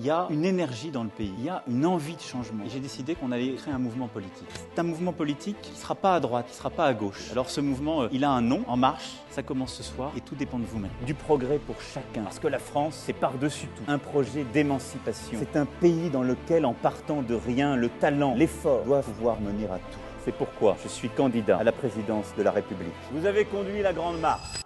Il y a une énergie dans le pays, il y a une envie de changement. Et j'ai décidé qu'on allait créer un mouvement politique. C'est un mouvement politique qui ne sera pas à droite, qui ne sera pas à gauche. Alors ce mouvement, il a un nom, En Marche, ça commence ce soir et tout dépend de vous-même. Du progrès pour chacun, parce que la France, c'est par-dessus tout un projet d'émancipation. C'est un pays dans lequel, en partant de rien, le talent, l'effort doivent pouvoir mener à tout. C'est pourquoi je suis candidat à la présidence de la République. Vous avez conduit la Grande Marche.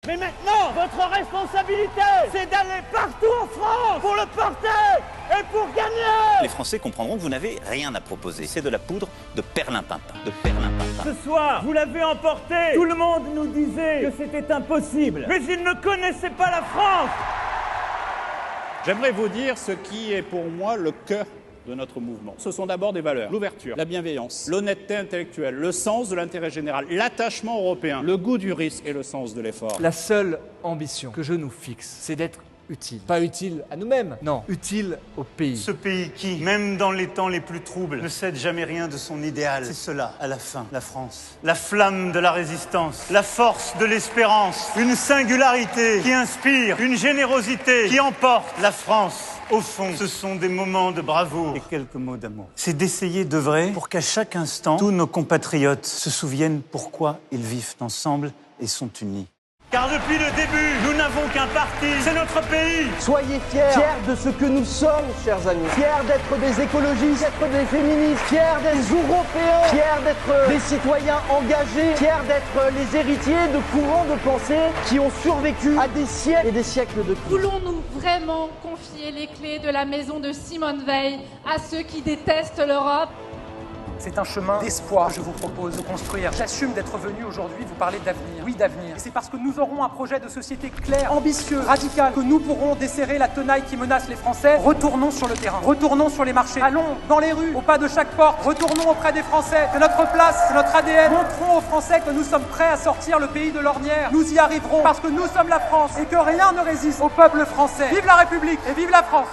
Mais maintenant, votre responsabilité, c'est d'aller partout en France pour le porter et pour gagner. Les Français comprendront que vous n'avez rien à proposer. C'est de la poudre de perlimpinpin. De perlimpinpin. Ce soir, vous l'avez emporté. Tout le monde nous disait que c'était impossible. Mais ils ne connaissaient pas la France. J'aimerais vous dire ce qui est pour moi le cœur de notre mouvement. Ce sont d'abord des valeurs, l'ouverture, la bienveillance, l'honnêteté intellectuelle, le sens de l'intérêt général, l'attachement européen, le goût du risque et le sens de l'effort. La seule ambition que je nous fixe, c'est d'être utile. Pas utile à nous-mêmes, non, utile au pays. Ce pays qui, même dans les temps les plus troubles, ne cède jamais rien de son idéal. C'est cela, à la fin, la France. La flamme de la résistance, la force de l'espérance, une singularité qui inspire, une générosité qui emporte la France. Au fond, ce sont des moments de bravoure et quelques mots d'amour. C'est d'essayer d'œuvrer pour qu'à chaque instant, tous nos compatriotes se souviennent pourquoi ils vivent ensemble et sont unis. Car depuis le début, nous n'avons qu'un parti, c'est notre pays. Soyez fiers de ce que nous sommes, chers amis. Fiers d'être des écologistes, d'être des féministes, fiers d'être des Européens, fiers d'être des citoyens engagés, fiers d'être les héritiers de courants de pensée qui ont survécu à des siècles et des siècles de crise. Voulons-nous vraiment confier les clés de la maison de Simone Veil à ceux qui détestent l'Europe ? C'est un chemin d'espoir que je vous propose de construire. J'assume d'être venu aujourd'hui vous parler d'avenir. Oui, d'avenir. Et c'est parce que nous aurons un projet de société clair, ambitieux, radical, que nous pourrons desserrer la tenaille qui menace les Français. Retournons sur le terrain, retournons sur les marchés, allons dans les rues, au pas de chaque porte, retournons auprès des Français. C'est notre place, c'est notre ADN. Montrons aux Français que nous sommes prêts à sortir le pays de l'ornière. Nous y arriverons parce que nous sommes la France et que rien ne résiste au peuple français. Vive la République et vive la France!